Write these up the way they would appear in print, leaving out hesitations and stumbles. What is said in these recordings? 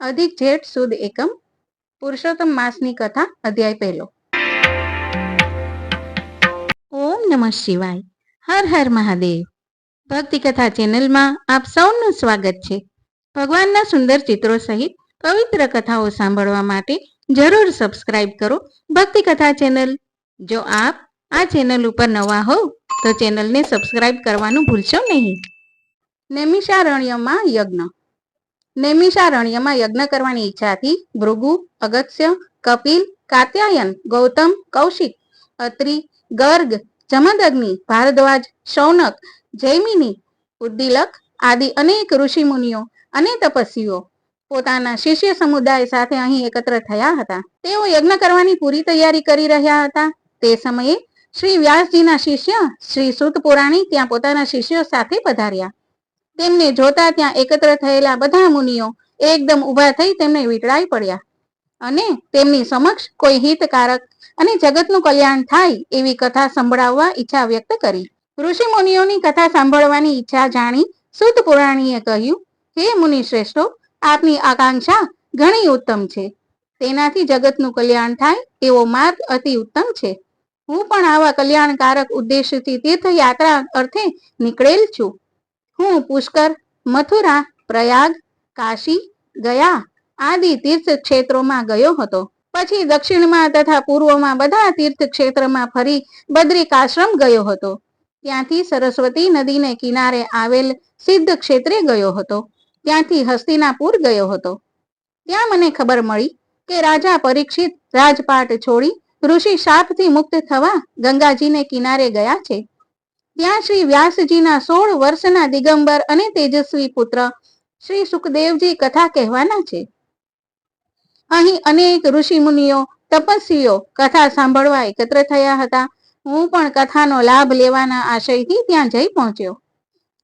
અધિક જેઠ સુદ એકમ પુરુષોત્તમ માસની કથા અધ્યાય પહેલો। ઓમ નમઃ શિવાય। હર હર મહાદેવ। ભક્તિ કથા ચેનલમાં આપ સૌનું સ્વાગત છે। ભગવાનના સુંદર ચિત્રો સહિત પવિત્ર કથાઓ સાંભળવા માટે જરૂર સબસ્ક્રાઇબ કરો ભક્તિ કથા ચેનલ। જો આપ આ ચેનલ ઉપર નવા હો તો ચેનલને સબસ્ક્રાઇબ કરવાનું ભૂલશો નહીં। નૈમિષારણ્યમાં યજ્ઞ। નૈમિષારણ્યમાં યજ્ઞ કરવાની ઈચ્છાથી ભૃગુ, અગસ્ત્ય, કપિલ, કાત્યાયન, ગૌતમ, કૌશિક, અત્રિ, ગર્ગ, જમદગ્નિ, ભારદ્વાજ, શૌનક, જૈમિની, ઉદ્દીલક આદિ અનેક ઋષિમુનિઓ અને તપસ્વીઓ પોતાના શિષ્ય સમુદાય સાથે અહીં એકત્ર થયા હતા। તેઓ યજ્ઞ કરવાની પૂરી તૈયારી કરી રહ્યા હતા। તે સમયે શ્રી વ્યાસજીના શિષ્ય શ્રી સૂત પુરાણી ત્યાં પોતાના શિષ્યો સાથે પધાર્યા। તેમને જોતા ત્યાં એકત્ર થયેલા બધા મુનિઓ એકદમ ઊભા થઈ તેમને વીંટળાઈ પડ્યા અને તેમની સમક્ષ કોઈ હિતકારક અને જગતનું કલ્યાણ થાય એવી કથા સંભળાવવા ઈચ્છા વ્યક્ત કરી। ઋષિ મુનિઓની કથા સાંભળવાની ઈચ્છા જાણી સૂત પુરાણીએ કહ્યું, હે મુનિ શ્રેષ્ઠો, આપની આકાંક્ષા ઘણી ઉત્તમ છે। તેનાથી જગતનું કલ્યાણ થાય એવો માર્ગ અતિ ઉત્તમ છે। હું પણ આવા કલ્યાણકારક ઉદ્દેશ્યથી તીર્થયાત્રા અર્થે નીકળેલ છું। હું પુષ્કર, મથુરા, પ્રયાગ, કાશી, ગયા આદિ તીર્થ ક્ષેત્રોમાં ગયો હતો। પછી દક્ષિણમાં તથા પૂર્વમાં બધા તીર્થ ક્ષેત્રમાં ફરી બદ્રિકાશ્રમ ગયો હતો। ત્યાંથી સરસ્વતી નદીને કિનારે આવેલ સિદ્ધ ક્ષેત્રે ગયો હતો। ત્યાંથી હસ્તિનાપુર ગયો હતો। ત્યાં મને ખબર મળી કે રાજા પરીક્ષિત રાજપાટ છોડી ઋષિ શાપથી મુક્ત થવા ગંગાજીને કિનારે ગયા છે। ત્યાં શ્રી વ્યાસજીના 16 વર્ષના દિગંબર અને તેજસ્વી પુત્ર શ્રી સુખદેવજી કથા કહેવાના છે। અહીં અનેક ઋષિ મુનિઓ તપસ્વીઓ કથા સાંભળવા એકત્ર થયા હતા। હું પણ કથાનો લાભ લેવાના આશયથી ત્યાં જઈ પહોંચ્યો।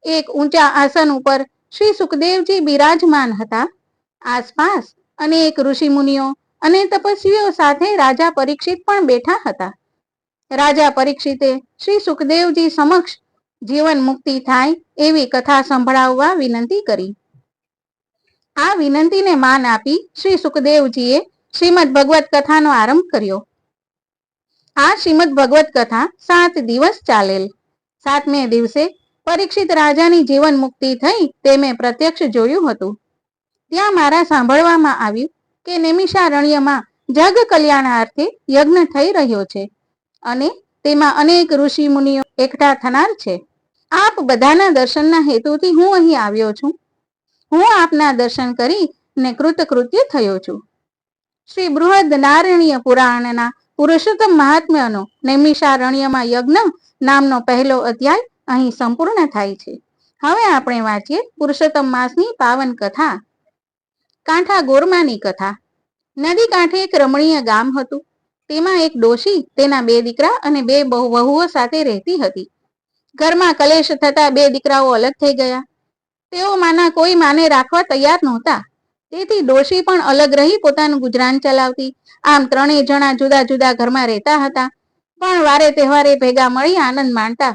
એક ઊંચા આસન ઉપર શ્રી સુખદેવજી બિરાજમાન હતા। આસપાસ અનેક ઋષિ મુનિઓ અને તપસ્વીઓ સાથે રાજા પરીક્ષિત પણ બેઠા હતા। રાજા પરીક્ષિતે શ્રી સુખદેવજી સમક્ષ જીવન મુક્તિ થાય એવી કથા સંભળાવવા વિનંતી કરી। આ વિનંતીને માન આપી શ્રી સુખદેવજીએ શ્રીમદ ભગવત કથાનો આરંભ કર્યો। આ શ્રીમદ ભગવત કથા 7 દિવસ ચાલેલ। 7મે દિવસે પરીક્ષિત રાજાની જીવન મુક્તિ થઈ તે મેં પ્રત્યક્ષ જોયું હતું। ત્યાં મારા સાંભળવામાં આવ્યું કે નૈમિષારણ્યમાં જગ કલ્યાણાર્થે યજ્ઞ થઈ રહ્યો છે અને તેમાં અનેક ઋષિ મુનિઓ એકઠા થનાર છે। આપ બધાના દર્શનના હેતુથી હું અહીં આવ્યો છું। હું આપના દર્શન કરીને કૃતકૃત્ય થયો છું। શ્રી બૃહદ નારણ્ય પુરાણના પુરુષોત્તમ મહાત્મ્યનો નૈમિષારણ્યમાં યજ્ઞ નામનો પહેલો અધ્યાય અહીં સંપૂર્ણ થાય છે। હવે આપણે વાંચીએ પુરુષોત્તમ માસની પાવન કથા। કાંઠા ગોરમાની કથા। નદી કાંઠે એક રમણીય ગામ હતું। તેમાં એક ડોશી તેના 2 દીકરા અને 2 વહુઓ સાથે રહેતી હતી। ઘરમાં કલેશ થતા 2 દીકરાઓ અલગ થઈ ગયા। તેઓ કોઈ માને રાખવા તૈયાર નહોતા। તેથી ડોશી પણ અલગ રહી પોતાનું ગુજરાન ચલાવતી। આમ 3 જણા જુદા જુદા ઘરમાં રહેતા હતા, પણ વારે તહેવારે ભેગા મળી આનંદ માણતા।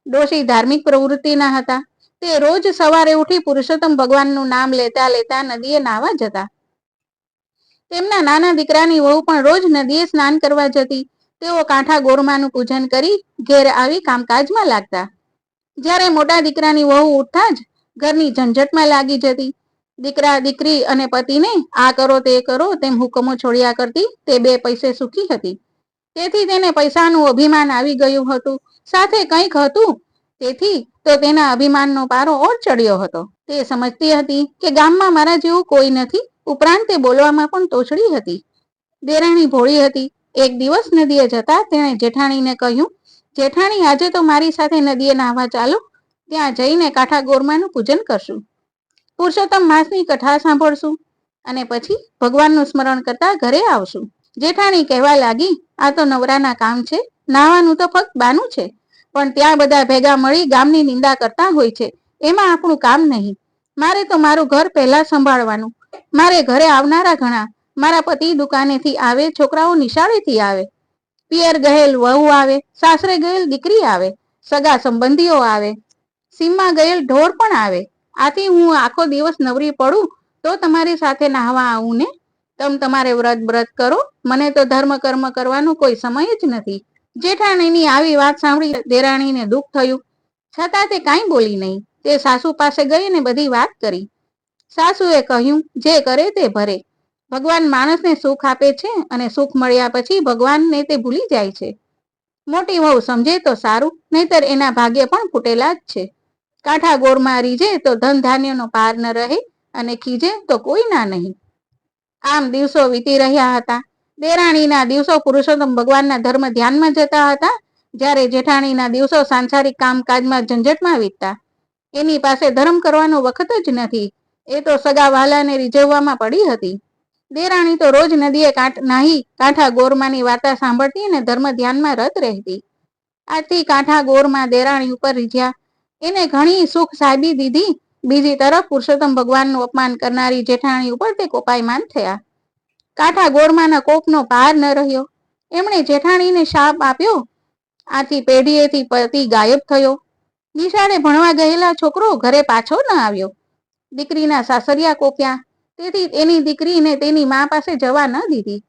ડોશી ધાર્મિક પ્રવૃત્તિના હતા। તે રોજ સવારે ઉઠી પુરુષોત્તમ ભગવાનનું નામ લેતા લેતા નદીએ નાહવા જતા। તેમના નાના દીકરાની વહુ પણ રોજ નદીએ સ્નાન કરવા જતી। તેઓ કાંઠા ગોરમાનું પૂજન કરી ઘેર આવી કામકાજમાં લાગતા। જ્યારે મોટા દીકરાની વહુ ઉઠતા જ ઘરની ઝંઝટમાં લાગી જતી। દીકરા દીકરી અને પતિને આ કરો તે કરો તેમ હુકમો છોડ્યા કરતી। તે 2 પૈસે સુખી હતી, તેથી તેને પૈસાનું અભિમાન આવી ગયું હતું। સાથે કંઈક હતું તેથી તો તેના અભિમાનનો પારો ઓર ચડ્યો હતો। તે સમજતી હતી કે ગામમાં મારા જેવું કોઈ નથી, ઉપરાંત તે બોલવામાં પણ તોછડી હતી। દેરાણી ભોળી હતી। એક દિવસ નદીએ જતા તેણે જેઠાણીને કહ્યું, જેઠાણી, આજે તો મારી સાથે નદીએ નાહવા ચાલો। ત્યાં જઈને કાંઠા ગોરમાનું પૂજન કરશું, પુરુષોત્તમ માસની કથા સાંભળશું અને પછી ભગવાનનું સ્મરણ કરતા ઘરે આવશું। જેઠાણી કહેવા લાગી, આ તો નવરાના કામ છે, નાહવાનું તો ફક્ત બાનું છે, પણ ત્યાં બધા ભેગા મળી ગામની નિંદા કરતા હોય છે, એમાં આપણું કામ નહીં। મારે તો મારું ઘર પહેલા સંભાળવાનું। મારે ઘરે આવનારા ઘણા, મારા પતિ દુકાનેથી આવે, છોકરાઓ નિશાળેથી આવે, પિયર ગયેલ વહુ આવે, સાસરે ગયેલ દીકરી આવે, સગા સંબંધીઓ આવે, સીમમાં ગયેલ ઢોર પણ આવે। આથી હું આખો દિવસ નવરી પડું તો તમારી સાથે નાહવા આવું ને. તમારે વ્રત કરો, મને તો ધર્મ કર્મ કરવાનો કોઈ સમય જ નથી. જેઠાણીની આવી વાત સાંભળી દેરાણીને દુઃખ થયું, છતાં તે કાંઈ બોલી નહીં. તે સાસુ પાસે ગઈ અને બધી વાત કરી. સાસુએ કહ્યું, જે કરે તે ભરે. ભગવાન માણસને સુખ આપે છે અને સુખ મળ્યા પછી ભગવાનને તે ભૂલી જાય છે. મોટી વહુ સમજે તો સારું, નહીતર એના ભાગ્ય પણ ફૂટેલા જ છે. કાંઠા ગોરમાં રીજે તો ધન ધાન્યનો પાર ન રહે અને ખીજે તો કોઈ ના નહીં. આમ દિવસો વીતી રહ્યા હતા. દેરાણીના દિવસો પુરુષોત્તમ ભગવાનના ધર્મ ધ્યાનમાં જતા હતા, જ્યારે જેઠાણીના દિવસો સાંસારિક કામકાજમાં ઝંઝટમાં વીતતા. એની પાસે ધર્મ કરવાનો વખત જ નથી. એ તો સગા વહાલાને રીઝવવામાં પડી હતી. દેરાણી તો રોજ નદીએ નાહી કાંઠા ગોરમાની વાર્તા સાંભળતી અને ધર્મ ધ્યાનમાં રત રહેતી. આથી કાંઠા ગોરમાં દેરાણી ઉપર રીઝ્યા. એને ઘણી સુખ સાહેબી દીધી. બીજી તરફ પુરુષોત્તમ ભગવાનનું અપમાન કરનારી જેઠાણી ઉપર તે કોપાયમાન થયા. કાંઠા ગોરમાના કોપનો પાર ન રહ્યો. એમણે જેઠાણીને શાપ આપ્યો. આથી પેઢીએથી પતિ ગાયબ થયો. નિશાળે ભણવા ગયેલા છોકરો ઘરે પાછો ન આવ્યો. દીકરીના સાસરિયા કોપ્યા. તેથી એની દીકરીને તેની મા પાસે જવા ન દીધી.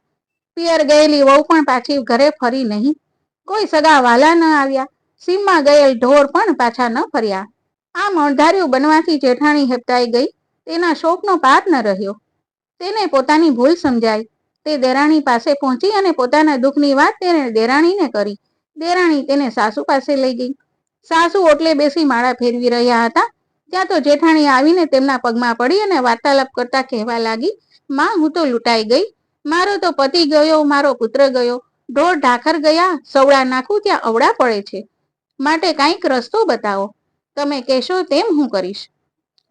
પિયર ગયેલી વહુ પણ પાછી ઘરે ફરી નહીં. કોઈ સગા વાલા ન આવ્યા. સીમમાં ગયેલ ઢોર પણ પાછા ન ફર્યા. આમ અણધાર્યું બનવાથી જેઠાણી હેપતાઈ ગઈ. તેના શોકનો પાર ન રહ્યો. તેને પોતાની ભૂલ સમજાય. તે દેરાણી પાસે પહોંચી અને પોતાના દુઃખની વાત તેને દેરાણીને કરી. દેરાણી તેને સાસુ પાસે લઈ ગઈ. સાસુ ઓટલે બેસી માળા ફેરવી રહ્યા હતા, ત્યાં તો જેઠાણી આવીને તેમના પગમાં પડી અને વાર્તાલાપ કરતા કહેવા લાગી, માં, હું તો લૂંટાઈ ગઈ. મારો તો પતિ ગયો, મારો પુત્ર ગયો, ઢોર ઢાખર ગયા, સવડા નાખું ત્યાં અવડા પડે છે. માટે કાંઈક રસ્તો બતાવો. તમે કહેશો તેમ હું કરીશ.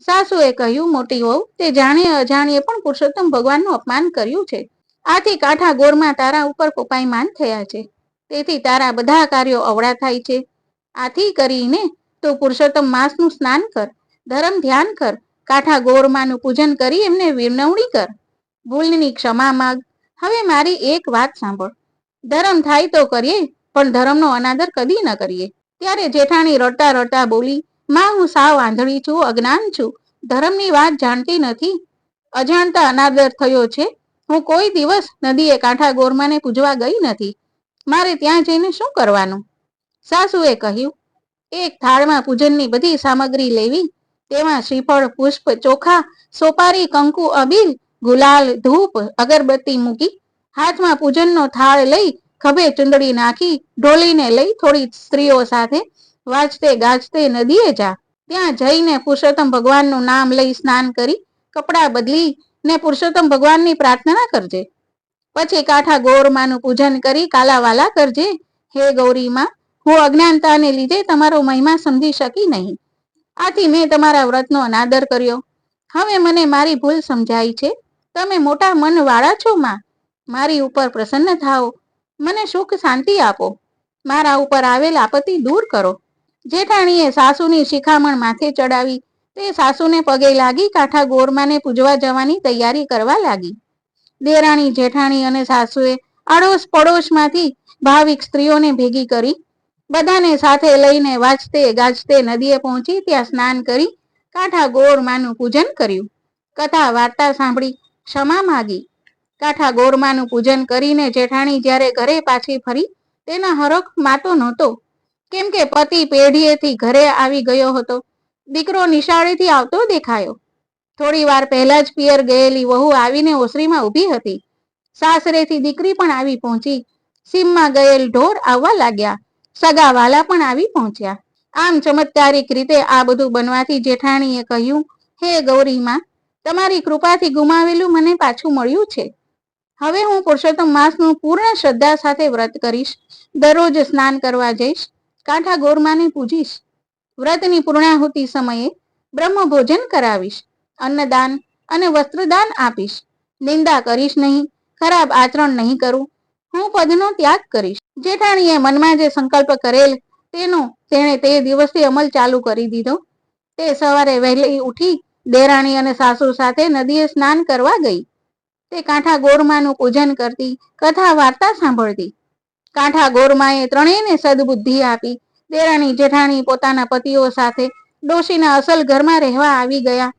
સાસુએ કહ્યું, મોટી વહુ, તે જાણે અજાણીએ પણ પુરુષોત્તમ ભગવાનનું અપમાન કર્યું છે. આથી કાંઠા ગોરમાં તારા ઉપર કોપાયમાન થયા છે. તેથી તારા બધા કાર્યો અવળા થાય છે. આથી કરીને તું પુરુષોત્તમ માસનું સ્નાન કર, ધર્મ ધ્યાન કર, કાંઠા ગોરમાનું પૂજન કરી એમને વિનવણી કર, ભૂલની ક્ષમા માગ. હવે મારી એક વાત સાંભળ. ધર્મ થાય તો કરીએ, પણ ધર્મનો અનાદર કદી ન કરીએ. ત્યારે જેઠાણી રડતા રડતા બોલી, માં, હું સાવ આંધળી છું, અજ્ઞાન છું, ધર્મની વાત જાણતી નથી. અજાણતા અનાદર થયો છે. હું કોઈ દિવસ નદીએ કાંઠા ગોરમાને પૂજવા ગઈ નથી. મારે ત્યાં જઈને શું કરવાનું? સાસુએ કહ્યું, એક થાળમાં પૂજનની બધી સામગ્રી લેવી. તેમાં શ્રીફળ, પુષ્પ, ચોખા, સોપારી, કંકુ, અબીલ, ગુલાલ, ધૂપ, અગરબત્તી મૂકી હાથમાં પૂજનનો થાળ લઈ ખભે ચુંદડી નાખી ઢોલીને લઈ થોડી સ્ત્રીઓ સાથે વાજતે ગાજતે નદીએ જા. ત્યાં જઈને પુરુષોત્તમ ભગવાનનું નામ લઈ સ્નાન કરી કપડાં બદલી ને પુરુષોત્તમ ભગવાનની પ્રાર્થના કરજે. પછી કાંઠા ગોરમાનું પૂજન કરી કાલાવાલા કરજે. હે ગૌરીમાં, હું અજ્ઞાનતાને લીધે તમારો મહિમા સમજી શકી નહીં. આથી મેં તમારા વ્રતનો અનાદર કર્યો. હવે મને મારી ભૂલ સમજાય છે. તમે મોટા મન વાળા છો માં. મારી ઉપર પ્રસન્ન થાઓ. મને સુખ શાંતિ આપો. મારા ઉપર આવેલ આપત્તિ દૂર કરો. જેઠાણીએ સાસુની શિખામણ માથે ચડાવી. તે સાસુને પગે લાગી કાંઠા ગોરમાને પૂજવા જવાની તૈયારી કરવા લાગી. દેરાણી, જેઠાણી અને સાસુએ આડોશ પડોશમાંથી ભાવિક સ્ત્રીઓને ભેગી કરી. બધાને સાથે લઈને વાજતે ગાજતે નદીએ પહોંચી ત્યાં સ્નાન કરી કાંઠા ગોરમાનું પૂજન કર્યું. કથા વાર્તા સાંભળી ક્ષમા માગી. કાંઠા ગોરમાનું પૂજન કરીને જેઠાણી જ્યારે ઘરે પાછી ફરી, તેના હરખ માતો નહોતો. કેમ કે પતિ પેઢીએથી ઘરે આવી ગયો હતો. દીકરો નિશાળેથી આવતો દેખાયો. થોડી વાર પહેલા જ પિયર ગયેલી વહુ આવીને ઓસરીમાં ઊભી હતી. સાસરેથી દીકરી પણ આવી પહોંચી. સીમમાં ગયેલ ઢોર આવવા લાગ્યા. સગા વાલા પણ આવી પહોંચ્યા. આમ ચમત્કારિક રીતે આ બધું બનવાથી જેઠાણીએ કહ્યું, હે ગૌરીમાં, તમારી કૃપાથી ગુમાવેલું મને પાછું મળ્યું છે. હવે હું પુરુષોત્તમ માસનું પૂર્ણ શ્રદ્ધા સાથે વ્રત કરીશ. દરરોજ સ્નાન કરવા જઈશ. કાંઠા ગોરમાને પૂજીશ. વ્રતની પૂર્ણાહુતિ સમયે બ્રહ્મ ભોજન કરાવીશ. અન્નદાન અને વસ્ત્રદાન આપીશ. નિંદા કરીશ નહીં. ખરાબ આચરણ નહીં કરું. હું પદનો ત્યાગ કરીશ. જેઠાણીએ મનમાં જે સંકલ્પ કરેલ તેણે તે દિવસથી અમલ ચાલુ કરી દીધો. તે સવારે વહેલી ઉઠી દેરાણી અને સાસુ સાથે નદીએ સ્નાન કરવા ગઈ. તે કાંઠા ગોરમાનું પૂજન કરતી, કથા વાર્તા સાંભળતી. કાંઠા ગોરમાએ ત્રણેયને સદબુદ્ધિ આપી. દેરાણી જેઠાણી પોતાના પતિઓ સાથે ડોશીના અસલ ઘરમાં રહેવા આવી ગયા.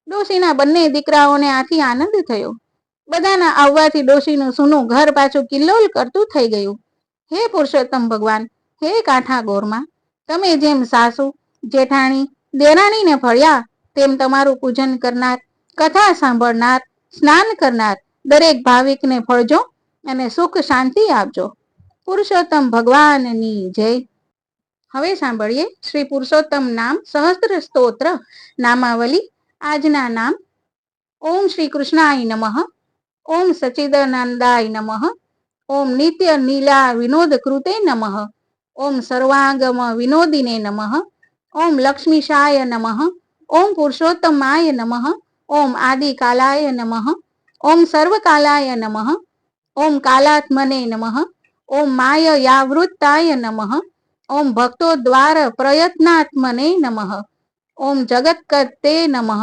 ડોશીના બંને દીકરાઓને આથી આનંદ થયો. બધાના આવવાથી ડોશીનું સૂનું ઘર પાછું કિલ્લોલ કરતું થઈ ગયું. હે પુરુષોત્તમ ભગવાન, હે કાંઠા ગોરમાં, તમે જેમ સાસુ, જેઠાણી, દેરાણીને ફળ્યા તેમ તમારું પૂજન કરનાર, કથા સાંભળનાર, સ્નાન કરનાર દરેક ભાવિકને ફળજો અને સુખ શાંતિ આપજો. પુરુષોત્તમ ભગવાનની જય. હવે સાંભળીએ શ્રી પુરુષોત્તમ નામ સહસ્ત્ર સ્તોત્ર નામાવલી. આજના નામ: ઓમ શ્રી કૃષ્ણાય નમઃ, ઓમ સચ્ચિદાનંદાય નમઃ, ઓમ નિત્ય નીલા વિનોદ કૃતે નમઃ, ઓમ સર્વાંગમ વિનોદિને નમઃ, ઓમ લક્ષ્મીશાય નમઃ, ઓમ પુરુષોત્તમાય નમઃ, ઓમ આદિકાલાય નમઃ, ઓમ સર્વકાલાય નમઃ, ઓમ કાલાત્મને નમઃ, ઓમ માયયાવૃત્તાય નમઃ, ઓમ ભક્તો દ્વાર પ્રયત્નાત્મને નમઃ, ઓમ જગત્કર્તે નમઃ,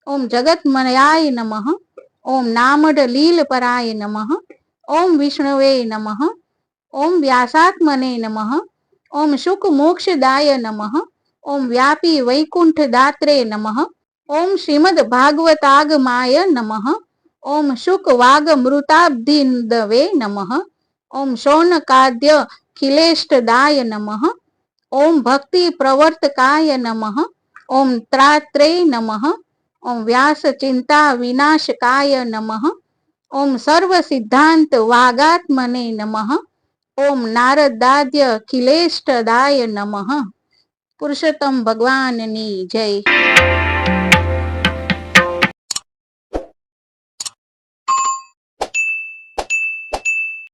ઓમ જગતમયાય નમઃ, ઓમ નામડ લીલપરાય નમઃ, ઓમ વિષ્ણવે નમઃ, ઓમ વ્યાસાત્મને નમઃ, ઓમ શુક મોક્ષદાય નમઃ, ઓમ વ્યાપી વૈકુંઠ દાત્રે નમઃ, ઓમ શ્રીમદ ભાગવતાગમાય નમઃ, ઓમ શુક વાગમૃતાબ્ધિદવે નમઃ, ઓમ શૌનકાદ્ય ખિલેષ્ટદાય નમઃ, ઓમ ભક્તિ પ્રવર્તકાય નમઃ, ઓમ ત્રાત્રે નમઃ, ઓમ વ્યાસ ચિંતા વિનાશકાય નમઃ, ઓમ સર્વ સિદ્ધાંત વાગાત્મને નમઃ, ઓમ નારદાદ્ય ખિલેષ્ટદાય નમઃ. પુરુષોત્તમ ભગવાનની જય.